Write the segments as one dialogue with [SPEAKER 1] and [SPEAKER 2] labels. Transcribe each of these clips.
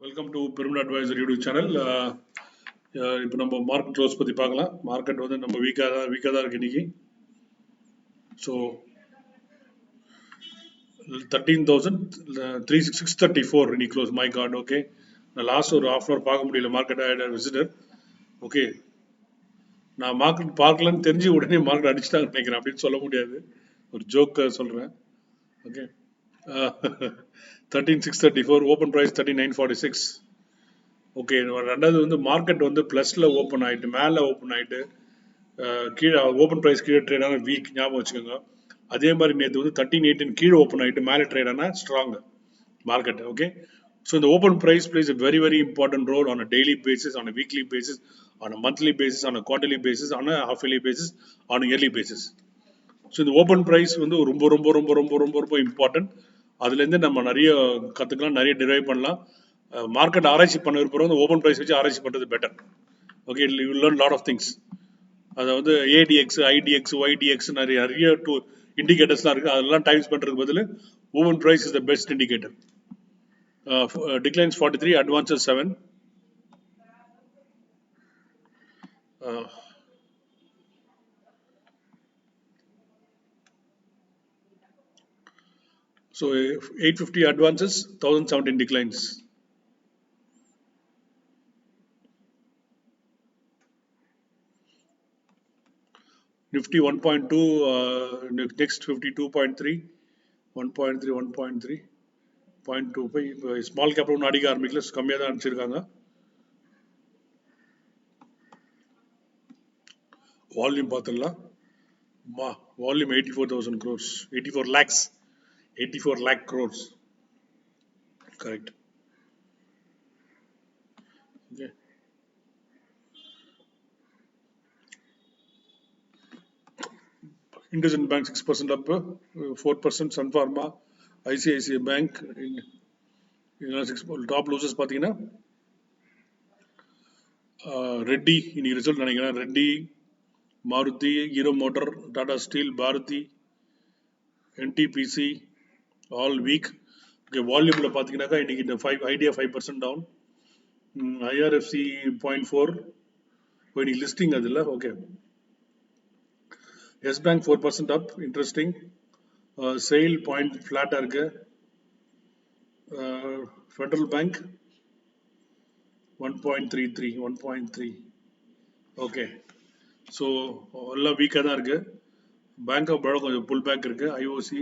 [SPEAKER 1] Welcome to பெருமிட் advisor YouTube channel. இப்போ நம்ம மார்க்கெட் க்ளோஸ் பற்றி பார்க்கலாம். மார்க்கெட் வந்து நம்ம வீக்காக தான் இருக்கு இன்னைக்கு. ஸோ 13,634 இன்னைக்கு க்ளோஸ். My card. ஓகே, நான் லாஸ்ட் ஒரு ஹாஃப் அன் அவர் பார்க்க முடியல. Market visitor. ஓகே, நான் மார்க்கெட் பார்க்கலன்னு தெரிஞ்சு உடனே மார்க்கெட் அடிச்சுட்டாங்க நினைக்கிறேன். அப்படின்னு சொல்ல முடியாது, ஒரு ஜோக் சொல்கிறேன். Okay, 13,634, open price 39,946. ஓகே, ரெண்டாவது வந்து மார்க்கெட் வந்து ப்ளஸில் ஓப்பன் ஆகிட்டு, மேலே ஓப்பன் ஆகிட்டு, கீழே ஓப்பன் ப்ரைஸ் கீழே ட்ரேட் ஆனால் வீக், ஞாபகம் வச்சுக்கோங்க. அதே மாதிரி நேற்று வந்து 1318 கீழே ஓப்பன் ஆகிட்டு மேலே ட்ரேட் ஆனால் ஸ்ட்ராங் மார்க்கெட். ஓகே, ஸோ இந்த open price plays a very very important role on a daily basis, on a weekly basis, on a monthly basis, on a quarterly basis, on a half yearly basis, on a yearly basis. So இந்த open price வந்து ரொம்ப ரொம்ப ரொம்ப ரொம்ப ரொம்ப ரொம்ப important. அதுலேருந்து நம்ம நிறைய கற்றுக்கலாம், நிறைய டிரைவ் பண்ணலாம். மார்க்கெட் ஆராய்ச்சி பண்ண விரும்புகிறோம், ஓப்பன் ப்ரைஸ் வச்சு ஆராய்ச்சி பண்ணுறது better. Okay, you learn lot of things. அதாவது ஏடிஎக்ஸ், ஐடிஎக்ஸ், ஒய்டிஎக்ஸ் நிறைய இண்டிகேட்டர்ஸ்லாம் இருக்குது. அதெல்லாம் டைம்ஸ் பண்ணுறதுக்கு பதில் open price is the best indicator. Declines 43, advances 7. So 850 advances, 1017 declines. Nifty 1.2, next 52.3, 1.3, 1.3, 0.25. Small cap ஒன்று அடிக்க ஆரம்பிக்கல, கம்மியாக தான் அடிச்சிருக்காங்க. வால்யூம் பார்த்துடலாம். Volume 84,000 crores, 84 lakhs, 84 lakh crores. Correct. Okay. IndusInd Bank 6% up, 4% Sun Pharma, ICICI Bank. Top losers பார்த்தீங்கன்னா ரெட்டி இன்னைக்கு result நினைக்கிறேன். Reddy, Maruti, Hero Motor, Tata Steel, Bharti, NTPC all weak. Okay, வால்யூமில் பார்த்தீங்கன்னாக்கா இன்னைக்கு இந்த ஐடியா 5% டவுன், ஐஆர்எஃப்சி 0.4. இன்னைக்கு லிஸ்டிங் அது இல்லை. ஓகே, எஸ் பேங்க் 4% அப், இன்ட்ரெஸ்டிங். செயில் பாயிண்ட் ஃப்ளாட்டாக இருக்கு. Federal bank 1.33, 1.3. ஓகே, ஸோ எல்லாம் வீக்காக தான் இருக்குது. பேங்க் ஆஃப் பரோடா கொஞ்சம் புல் பேக் இருக்குது. ஐஓசி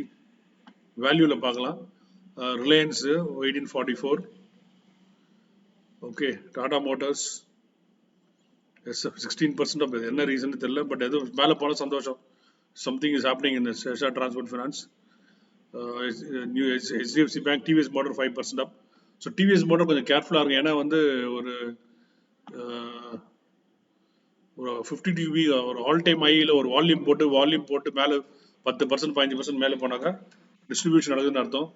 [SPEAKER 1] வேல்யூவில் பார்க்கலாம். Reliance 1844. Okay, Tata Motors 16% off. என்ன ரீசன் தெரியல, பட் எதுவும் மேலே போனால் சந்தோஷம். சம்திங் இஸ் ஹேப்பனிங் இன் ஷேஷா transport finance. HDFC bank, TVS Motor 5% up. So TVS Motor கொஞ்சம் கேர்ஃபுல்லாக இருக்கும். ஏன்னா வந்து ஒரு 52 வீக் ஒரு ஆல் டைம் ஹையில் ஒரு வால்யூம் போட்டு மேலே 10%, 15% மேலே போனாக்கா டிஸ்ட்ரிபியூஷன் நடக்குதுன்னு அர்த்தம்.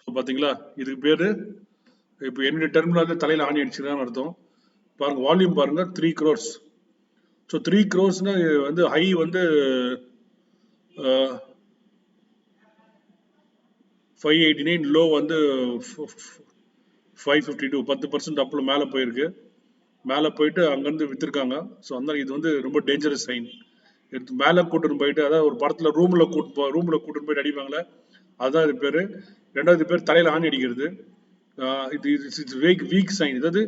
[SPEAKER 1] ஸோ பார்த்தீங்களா, இதுக்கு பேர் இப்போ என்னுடைய டெர்மில் வந்து தலையில் ஆணி அடிச்சுக்கிறான்னு அர்த்தம். பாருங்க, வால்யூம் பாருங்க, 3 crores. ஸோ 3 crores வந்து ஹை வந்து 589, லோ வந்து 552, 10% அப்பில் மேலே போயிருக்கு. மேலே போயிட்டு அங்கேருந்து விற்றுருக்காங்க. ஸோ அந்த இது வந்து ரொம்ப டேஞ்சரஸ் சைன். எடுத்து மேலே கூட்டுன்னு போயிட்டு, அதாவது ஒரு படத்தில் ரூமில் கூட்டுன்னு போயிட்டு அடிப்பாங்களே, அதுதான் இது பேர். ரெண்டாவது பேர் தலையில் ஆணி அடிக்கிறது. இது வீக் சைன். அதாவது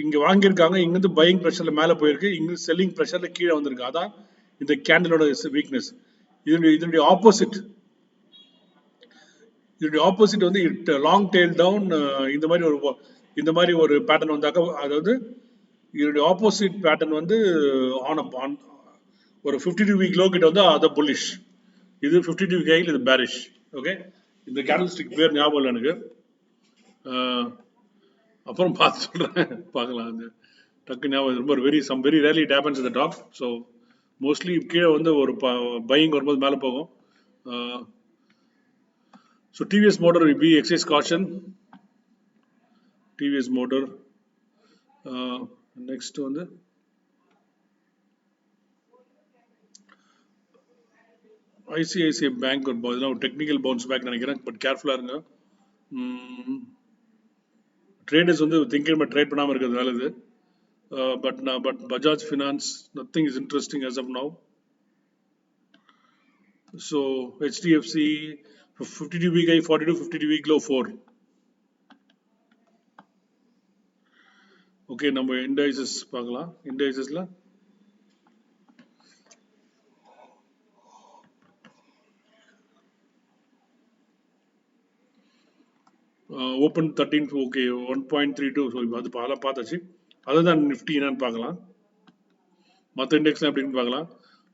[SPEAKER 1] இங்கே வாங்கியிருக்காங்க, இங்கேருந்து பையிங் ப்ரெஷரில் மேலே போயிருக்கு, இங்கே செல்லிங் ப்ரெஷரில் கீழே வந்திருக்கு. அதான் இந்த கேண்டலோட வீக்னஸ். இதனுடைய ஆப்போசிட் வந்து லாங் டெயில் டவுன். இந்த மாதிரி ஒரு பேட்டர்ன் வந்தாக்க, அதாவது இதனுடைய ஆப்போசிட் பேட்டர்ன் வந்து ஆன் ஒரு 52 வீக் லோ கிட்ட வந்து அதை புல்லிஷ். இது 52 வீக் ஹையில் இது பேரிஷ். ஓகே, இந்த கேண்டில் ஸ்டிக் பேர் ஞாபகம் இல்லை எனக்கு. அப்புறம் பார்த்து சொல்கிறேன், பார்க்கலாம். அந்த டக்கு ஞாபகம் ரொம்ப வெரி ரேர்லி இட் ஹேப்பன்ஸ் இந்த டாப். ஸோ மோஸ்ட்லி கீழே வந்து ஒரு பையிங் வரும்போது மேலே போகும். So TVS Motor will be excess caution. TVS Motor. Next வந்து ஐசிஐசிஐ பேங்க் ஒரு டெக்னிக்கல் பவுன்ஸ் பேக் நினைக்கிறேன், பட் கேர்ஃபுல்லாக இருங்க. ட்ரேடர்ஸ் வந்து திங்கிங் ட்ரேட் பண்ணாமல் இருக்கிறது நல்லது. But Bajaj Finance, nothing is interesting as of now. So HDFC 52 week high, 42 52 week low 4. Okay, நம்ம indices பார்க்கலாம். Indicesல ஓப்பன் 13 ஓகே 1.32. ஸோ அது பார்த்தாச்சு. அதுதான் நிஃப்டி என்னன்னு பார்க்கலாம், மற்ற இண்டெக்ஸ்லாம் எப்படின்னு பார்க்கலாம்.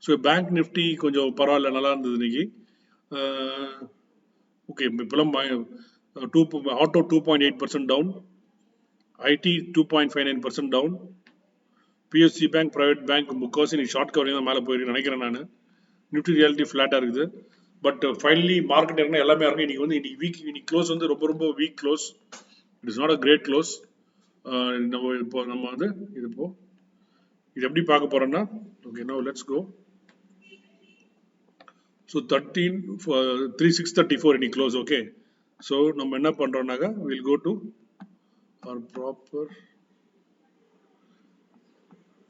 [SPEAKER 1] ஸோ பேங்க் நிஃப்டி கொஞ்சம் பரவாயில்ல, நல்லா இருந்தது இன்னைக்கு. ஓகே, இப்போலாம் auto 2.8% down, IT 2.59% down, PSC bank private bank முக்கால்வாசி இன்னைக்கு ஷார்ட் கவரிங் தான் மேலே போயிருக்கு நினைக்கிறேன் நான். நிஃப்டி ரியாலிட்டி ஃப்ளாட்டாக இருக்குது. பட் ஃபைனலி மார்க்கெட் இறங்கினா எல்லாமே இறங்கும். இன்னைக்கு வந்து இன்னைக்கு க்ளோஸ் வந்து ரொம்ப weak close. It is not a great close. நம்ம வந்து இது எப்படி பார்க்க போறோம்னா, ஓகே நவ லெட்ஸ் கோ. ஸோ 3634 இன்னைக்கு க்ளோஸ். ஓகே, ஸோ நம்ம என்ன பண்றோம்னாக்கா will go to our proper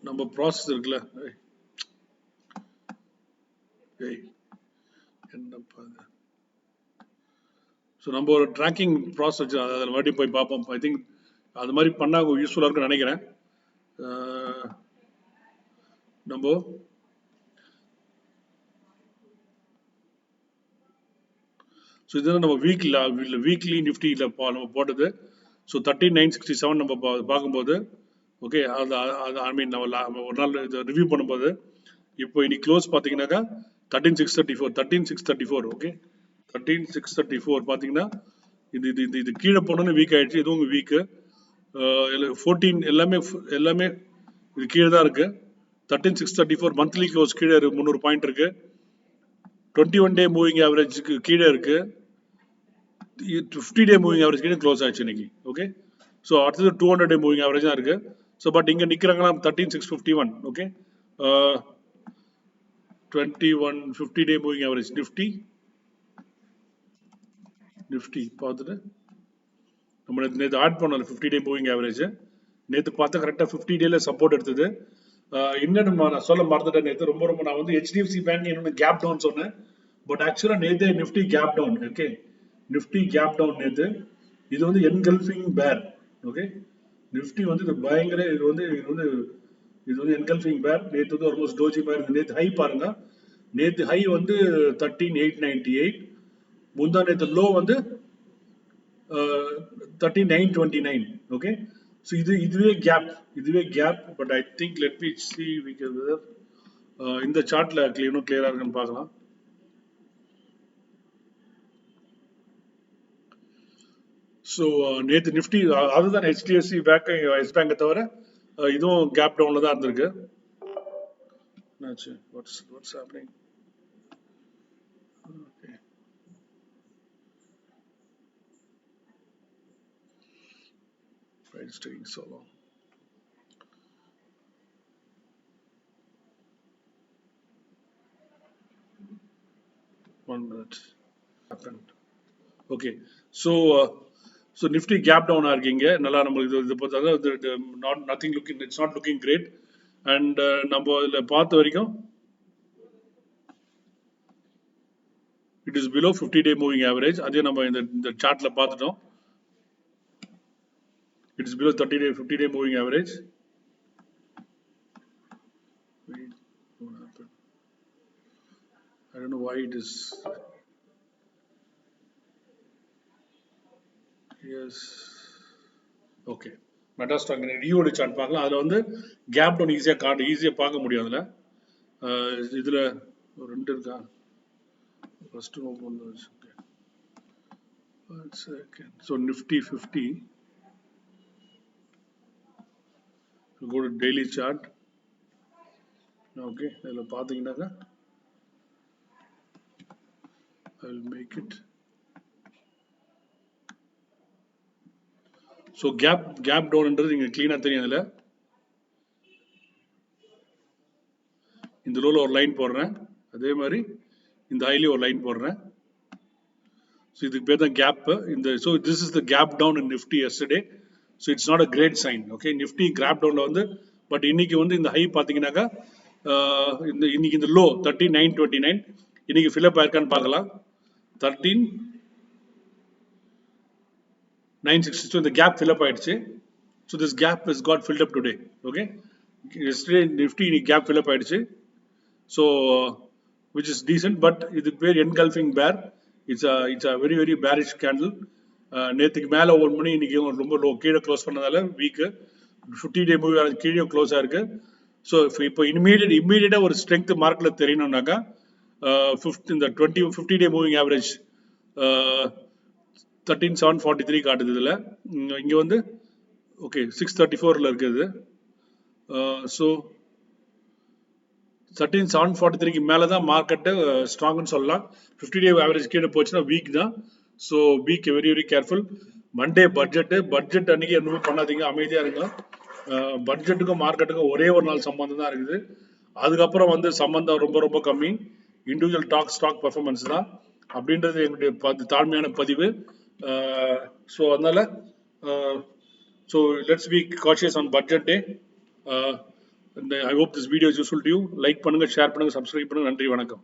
[SPEAKER 1] நம்ம ப்ராசஸ் இருக்குல்ல. என்னப்பா, ஸோ நம்ம ஒரு ட்ராக்கிங் ப்ராசஸ் அதில் மறுபடியும் போய் பார்ப்போம். ஐ திங்க் அது மாதிரி பண்ணால் யூஸ்ஃபுல்லாக இருக்குன்னு நினைக்கிறேன். நம்ம ஸோ இதுதான் நம்ம வீக்லி நிஃப்டியில் நம்ம போட்டது. ஸோ 13967 நம்ம பார்க்கும்போது, ஓகே, அது ஐ மீன் நம்ம ஒரு நாள் இதை ரிவ்யூ பண்ணும்போது, இப்போ இன்னைக்கு க்ளோஸ் பார்த்தீங்கன்னாக்கா 13634. ஓகே, 13634 பார்த்தீங்கன்னா இது கீழே போனோன்னு வீக் ஆயிடுச்சு. இதுவும் வீக்கு. 14 எல்லாமே இது கீழே தான் இருக்கு. 13634 மந்த்லி க்ளோஸ் கீழே 300 பாயிண்ட் இருக்கு. 21 டே மூவிங் ஆவரேஜுக்கு கீழே இருக்கு. 50 டே மூவிங் ஆவரேஜ் கீழே க்ளோஸ் ஆச்சு இன்னைக்கு. ஓகே, ஸோ அடுத்தது 200 டே மூவிங் ஆவரேஜ் தான் இருக்கு. ஸோ பட் இங்கே நிற்கிறாங்களா 13651. Okay, 21 50 day moving average Nifty பார்த்துட்டு நம்ம நேற்று ஆட் பண்ணல 50 டே மூவிங் ஆவரேஜ். நேற்று பார்த்தா கரெக்டாக 50 டேல சப்போர்ட் எடுத்தது. இன்னும் நான் சொல்ல மறந்துட்டேன். நேற்று ரொம்ப நான் வந்து ஹெச்டிஎஃப்சி பேங்க் இன்னொன்று கேப் டவுன் சொன்னேன். பட் ஆக்சுவலாக நேற்று Nifty gap down. Okay, Nifty gap down நேற்று. இது வந்து என்கல்ஃபிங் பேர். ஓகே, நிஃப்டி வந்து இது பயங்கர இது வந்து என்கல்ஃபிங் பேர். நேற்று வந்து ஆல்மோஸ்ட் டோஜி மாதிரி. நேற்று ஹை பாருங்க, நேற்று ஹை வந்து 13898. முந்தா நேற்று லோ வந்து 13929. ஓகே, ஸோ இதுவே gap. But I think let me see இந்த சார்ட்ல இன்னும் கிளியரா இருக்குன்னு பார்க்கலாம். ஸோ நேற்று நிஃப்டி அதுதான் ஹெச்டிஎஃப்சி பேங்க் எஸ் பேங்கை தவிர இதுவும் கேப் டவுன்ல தான் இருந்திருக்கு. என்னாச்சு, what's happening? Okay, why it's taking so long? One minute. Happened. Okay, so Nifty gap down இருக்கீங்க. நல்லா நம்மளுக்கு இது பார்த்தா nothing looking, it's not looking great. And நம்ம இதில் பார்த்த வரைக்கும் it is below 50 day moving average. அதே நம்ம இந்த சார்ட்ல பார்த்துட்டோம். It is below 50 day moving average. I don't know why it is. Yes. Okay. Metastock டிஓடி சார்ட் பார்க்கலாம். அதில் வந்து கேப் டவுன் ஈஸியாக பார்க்க முடியும். இதில் ஒரு 2 இருக்கா. First open. Okay, 1 second. So Nifty 50 go to daily chart. Okay, இதில் பார்த்தீங்கன்னாக்கா I will make it. So gap டவுன்ன்றது இங்கே கிளீனாக தெரியும். அதில் இந்த லோவில் ஒரு லைன் போடுறேன். அதே மாதிரி இந்த ஹைலி ஒரு லைன் போடுறேன். ஸோ இதுக்கு பேர் தான் gap. So this is the gap down in Nifty yesterday. So it's not a great sign. Okay, Nifty gap டவுனில் வந்து பட் இன்னைக்கு வந்து இந்த ஹை பார்த்தீங்கன்னாக்கா இன்னைக்கு இந்த லோ 13,929 இன்னைக்கு ஃபில்அப் ஆயிருக்கான்னு பார்க்கலாம். 13,960. ஸோ இந்த கேப் ஃபில்அப் ஆயிடுச்சு. So this gap is got filled up today. Okay, yesterday Nifty இன்னைக்கு கேப் ஃபில்அப் ஆயிடுச்சு. So which is decent, but இதுக்கு பேர் engulfing bear. It's a very very bearish candle. நேற்றுக்கு மேலே ஓன் பண்ணி இன்னைக்கு ரொம்ப லோ கீழே க்ளோஸ் பண்ணதால வீக்கு 50-day மூவி கீழே க்ளோஸ் ஆயிருக்கு. ஸோ இப்போ இம்மீடியட்டாக ஒரு ஸ்ட்ரென்த் மார்க்கில் தெரியணும்னாக்கா இந்த 50-day மூவிங் ஆவரேஜ் 13,743 காட்டுது. இதில் இங்கே வந்து ஓகே 634 இருக்குது. ஸோ 13,743 மேலே தான் மார்க்கெட்டு ஸ்ட்ராங்னு சொல்லலாம். 50-day ஆவரேஜ் கீழே போச்சுன்னா வீக் தான். So be very very careful. Monday budget அன்னைக்கு எதுவுமே பண்ணாதீங்க, அமைதியாக இருங்க. பட்ஜெட்டுக்கும் மார்க்கெட்டுக்கும் ஒரே ஒரு நாள் சம்பந்தம் தான் இருக்குது. அதுக்கப்புறம் வந்து சம்பந்தம் ரொம்ப ரொம்ப கம்மி. இண்டிவிஜுவல் ஸ்டாக் பர்ஃபார்மன்ஸ் தான் அப்படின்றது எங்களுடைய தாழ்மையான பதிவு. ஸோ அதனால so let's be cautious on budget day. I hope this video is useful to you. Like பண்ணுங்க, ஷேர் பண்ணுங்க, சப்ஸ்கிரைப் பண்ணுங்க. நன்றி, வணக்கம்.